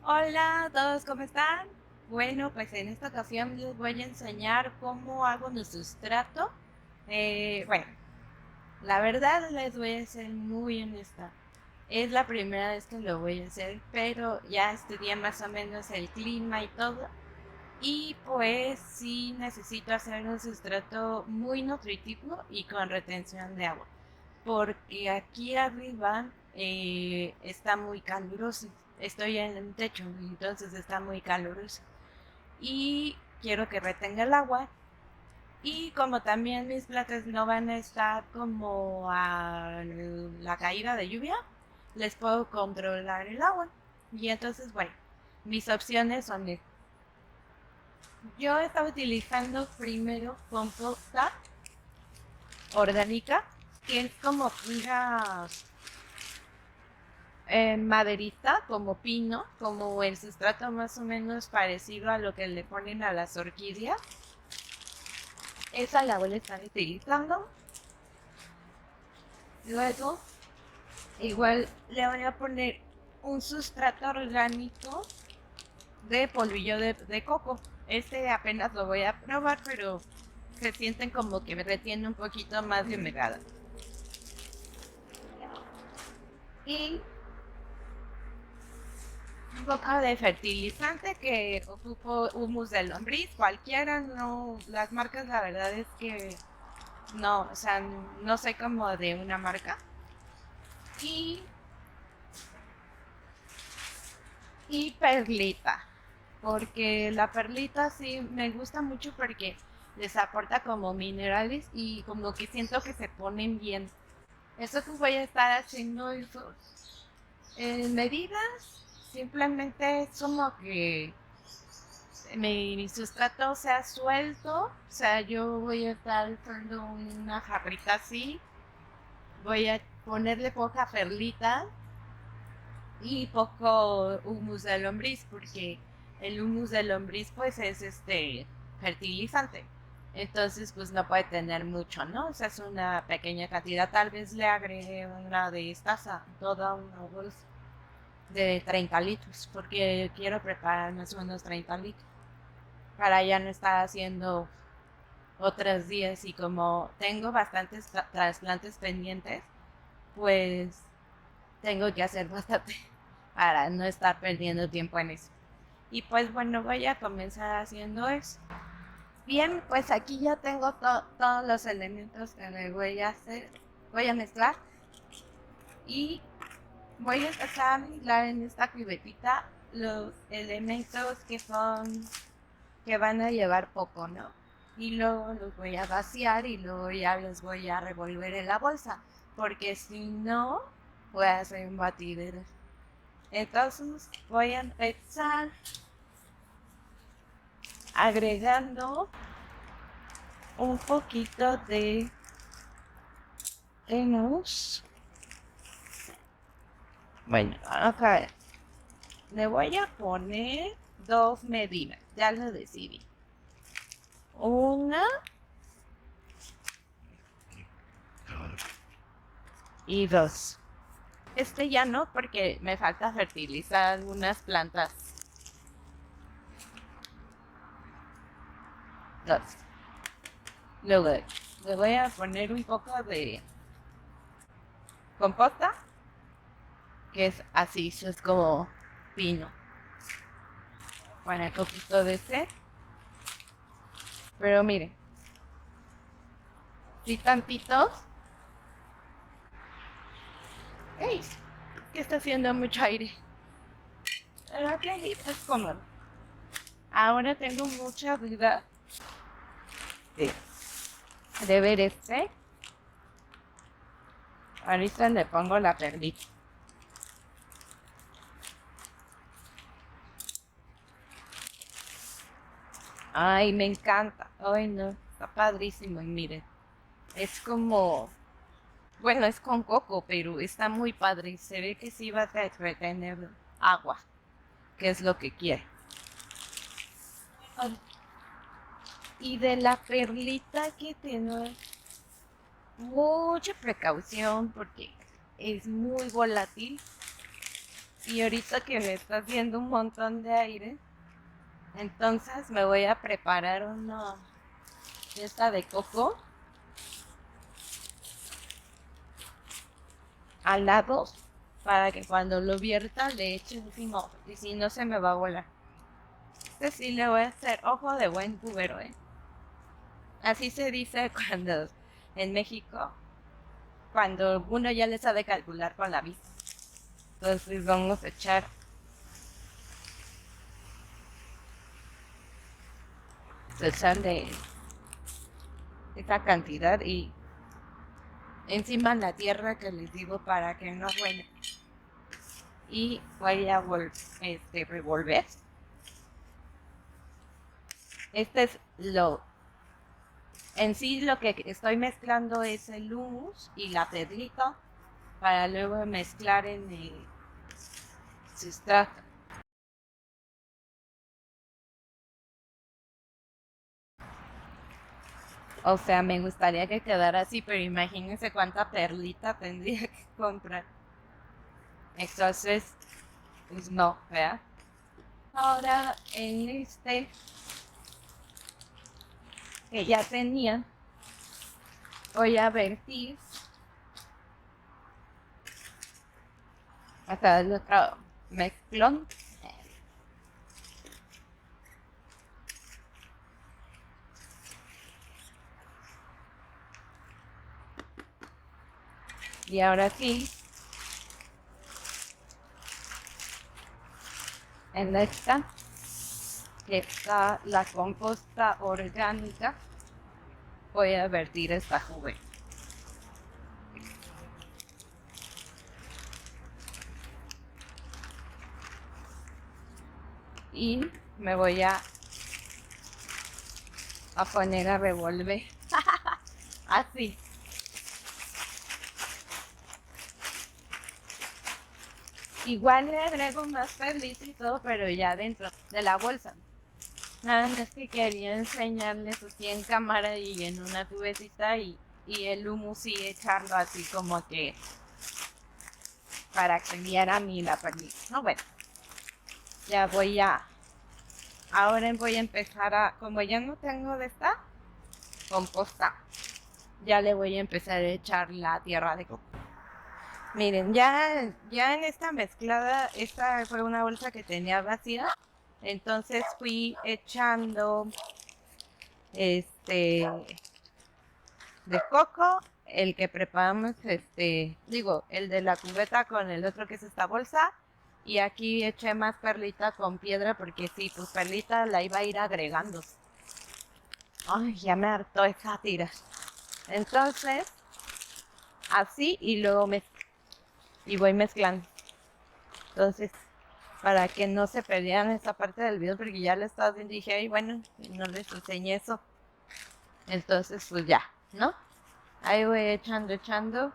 Hola a todos, ¿cómo están? Bueno, pues en esta ocasión les voy a enseñar cómo hago mi sustrato. Bueno, la verdad les voy a ser muy honesta. Es la primera vez que lo voy a hacer, pero ya estudié más o menos el clima y todo. Y pues sí necesito hacer un sustrato muy nutritivo y con retención de agua. Porque aquí arriba está muy caluroso. Estoy en el techo, entonces está muy caluroso. Y quiero que retenga el agua. Y como también mis plantas no van a estar como a la caída de lluvia, les puedo controlar el agua. Y entonces, bueno, mis opciones son yo estaba utilizando primero composta orgánica, que es como una maderita, como pino, como el sustrato más o menos parecido a lo que le ponen a las orquídeas. Esa la voy a estar utilizando. Luego, igual le voy a poner un sustrato orgánico de polvillo de coco. Este apenas lo voy a probar, pero se sienten como que me retiene un poquito más de humedad. Y un poco de fertilizante que ocupo humus de lombriz, cualquiera, no, las marcas la verdad es que no, o sea, no sé como de una marca. Y, y perlita, porque la perlita sí me gusta mucho porque les aporta como minerales y como que siento que se ponen bien. Eso que voy a estar haciendo eso, medidas, simplemente es como que mi sustrato sea suelto, o sea, yo voy a estar usando una jarrita así, voy a ponerle poca perlita y poco humus de lombriz, porque el humus de lombriz pues es fertilizante. Entonces pues no puede tener mucho, ¿no? O sea, es una pequeña cantidad. Tal vez le agregue una de estas a toda una bolsa de 30 litros, porque quiero preparar más o menos 30 litros para ya no estar haciendo otros días y como tengo bastantes trasplantes pendientes, pues tengo que hacer bastante para no estar perdiendo tiempo en eso. Y pues bueno, voy a comenzar haciendo eso. Bien, pues aquí ya tengo todos los elementos que me voy a hacer. Voy a mezclar y voy a empezar a mezclar en esta cubetita los elementos que van a llevar poco, ¿no? Y luego los voy a vaciar y luego ya los voy a revolver en la bolsa, porque si no, voy a hacer un batidero. Entonces voy a empezar agregando un poquito de mousse. Bueno, acá le voy a poner dos medidas, ya lo decidí. Una y dos. Este ya no, porque me falta fertilizar algunas plantas. Dos. Luego le voy a poner un poco de composta, que es así, es como pino. Bueno, un poquito de ese. Pero miren, si tantitos. ¡Ey! Que está haciendo mucho aire. Pero ok, es cómodo. Ahora tengo mucha duda de, de ver este. Ahorita le pongo la perlita. Ay, me encanta. Ay, no, está padrísimo. Y miren, es como, bueno, es con coco, pero está muy padre. Se ve que sí va a retener agua, que es lo que quiere. Ay, y de la perlita que tiene mucha precaución porque es muy volátil. Y ahorita que me está haciendo un montón de aire, entonces me voy a preparar una de esta de coco al lado para que cuando lo vierta le eche encima y si no se me va a volar. Este sí le voy a hacer ojo de buen cubero, ¿eh? Así se dice cuando en México, cuando uno ya le sabe calcular con la vista. Entonces vamos a echar de esa cantidad y encima la tierra que les digo para que no huele. Y voy a revolver. Este es en sí lo que estoy mezclando es el hummus y la perlita para luego mezclar en el sustrato. O sea, me gustaría que quedara así, pero imagínense cuánta perlita tendría que comprar. Entonces, pues no, ¿verdad? Ahora en este que ya tenía, voy a vertir hasta el otro mezclón. Y ahora sí, en esta que está la composta orgánica, voy a vertir esta jugo. Y me voy a poner a revolver. Así. Igual le agrego más perlita y todo, pero ya dentro de la bolsa. Nada más que quería enseñarles así en cámara y en una tubecita y el hummus sí echarlo así como que para que viera a mí la perlita. No, bueno, ya ahora voy a empezar como ya no tengo de esta composta, ya le voy a empezar a echar la tierra de coco. Miren, ya en esta mezclada, esta fue una bolsa que tenía vacía, entonces fui echando de coco, el que preparamos, el de la cubeta con el otro que es esta bolsa, y aquí eché más perlita con piedra porque sí, pues perlita la iba a ir agregando. Ay, ya me hartó esa tira. Entonces, así y luego y voy mezclando. Entonces, para que no se perdieran esa parte del video, porque ya le estaba viendo y dije, ay, bueno, no les enseñé eso. Entonces, pues ya, ¿no? Ahí voy echando.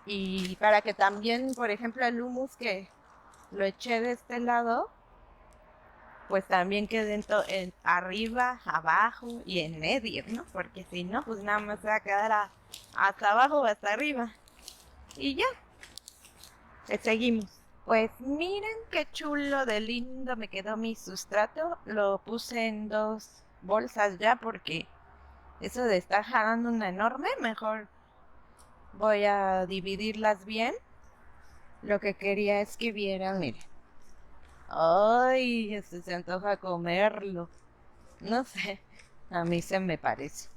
Y para que también, por ejemplo, el hummus que lo eché de este lado, pues también quede arriba, abajo y en medio, ¿no? Porque si no, pues nada más se va a quedar hasta abajo o hasta arriba. Y ya, seguimos. Pues miren qué chulo de lindo me quedó mi sustrato. Lo puse en 2 bolsas ya porque eso de estar jalando una enorme, mejor voy a dividirlas bien. Lo que quería es que vieran, miren. Ay, se antoja comerlo. No sé, a mí se me parece.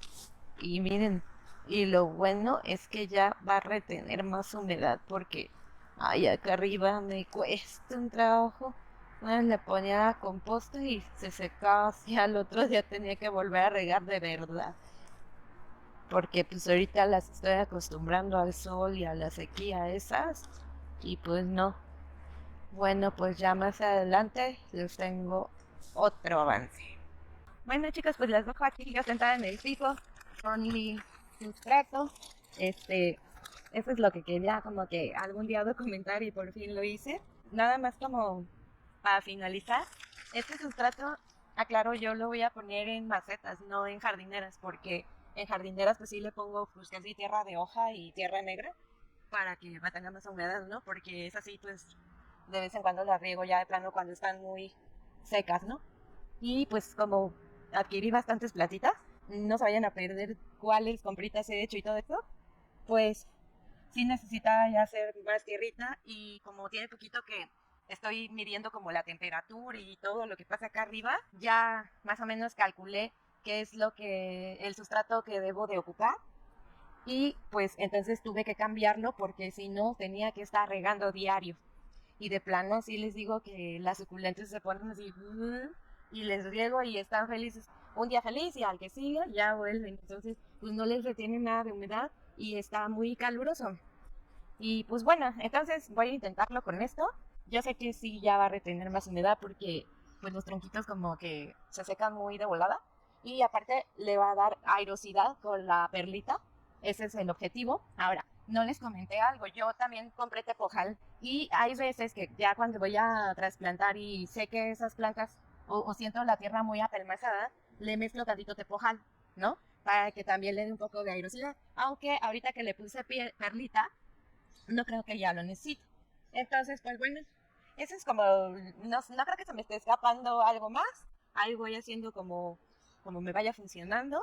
Y miren, y lo bueno es que ya va a retener más humedad porque, ay, acá arriba me cuesta un trabajo. Bueno, le ponía composta y se secaba así al otro día tenía que volver a regar de verdad. Porque pues ahorita las estoy acostumbrando al sol y a la sequía esas. Y pues no. Bueno, pues ya más adelante les tengo otro avance. Bueno, chicos, pues las dejo aquí ya sentada en el piso con mi sustrato. Eso es lo que quería como que algún día documentar y por fin lo hice. Nada más como para finalizar, este sustrato, aclaro, yo lo voy a poner en macetas, no en jardineras, porque en jardineras pues sí le pongo pues casi tierra de hoja y tierra negra para que mantenga más humedad, ¿no? Porque es así pues de vez en cuando las riego ya de plano cuando están muy secas, ¿no? Y pues como adquirí bastantes plantitas, no se vayan a perder cuáles compritas he hecho y todo eso, pues sí necesita ya hacer más tierrita y como tiene poquito que estoy midiendo como la temperatura y todo lo que pasa acá arriba, ya más o menos calculé qué es lo que el sustrato que debo de ocupar y pues entonces tuve que cambiarlo porque si no tenía que estar regando diario. Y de plano sí les digo que las suculentas se ponen así y les riego y están felices. Un día feliz y al que sigue ya vuelven. Entonces pues no les retiene nada de humedad y está muy caluroso. Y pues bueno, entonces voy a intentarlo con esto. Yo sé que sí ya va a retener más humedad porque pues los tronquitos como que se secan muy de volada. Y aparte le va a dar airosidad con la perlita. Ese es el objetivo. Ahora, no les comenté algo. Yo también compré tepojal y hay veces que ya cuando voy a trasplantar y sé que esas plantas o siento la tierra muy apelmazada, le mezclo tantito tepojal, ¿no? Para que también le dé un poco de airosidad. Aunque ahorita que le puse perlita, no creo que ya lo necesite. Entonces, pues bueno, eso es como, no creo que se me esté escapando algo más. Ahí voy haciendo como me vaya funcionando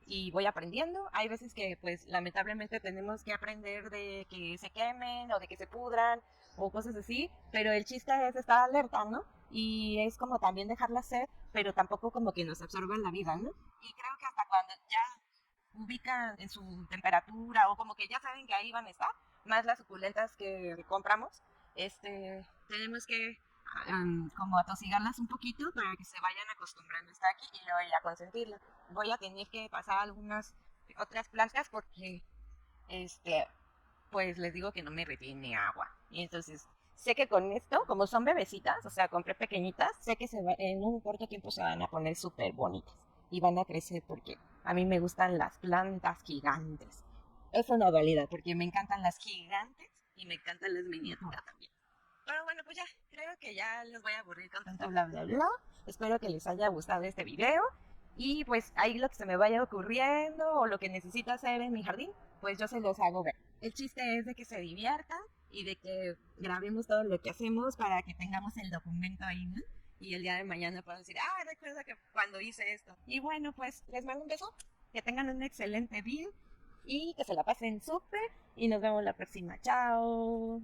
y voy aprendiendo. Hay veces que pues lamentablemente tenemos que aprender de que se quemen o de que se pudran o cosas así, pero el chiste es estar alerta, ¿no? Y es como también dejarlas ser, pero tampoco como que nos absorban la vida, ¿no? Y creo que hasta cuando ya ubican en su temperatura o como que ya saben que ahí van a estar, más las suculentas que compramos, tenemos que como atosigarlas un poquito para que se vayan acostumbrando a estar aquí y luego ya consentirla. Voy a tener que pasar algunas otras plantas porque este pues les digo que no me retiene agua. Y entonces sé que con esto, como son bebecitas, o sea, compré pequeñitas, sé que en un corto tiempo se van a poner súper bonitas y van a crecer porque a mí me gustan las plantas gigantes. Es una dualidad porque me encantan las gigantes y me encantan las miniaturas también. Pero bueno, pues ya, creo que ya los voy a aburrir con tanto bla bla bla. Espero que les haya gustado este video. Y pues ahí lo que se me vaya ocurriendo o lo que necesito hacer en mi jardín, pues yo se los hago ver. El chiste es de que se diviertan y de que grabemos todo lo que hacemos para que tengamos el documento ahí, ¿no? Y el día de mañana puedan decir, ah, recuerda que cuando hice esto. Y bueno, pues les mando un beso, que tengan un excelente día y que se la pasen súper y nos vemos la próxima. Chao.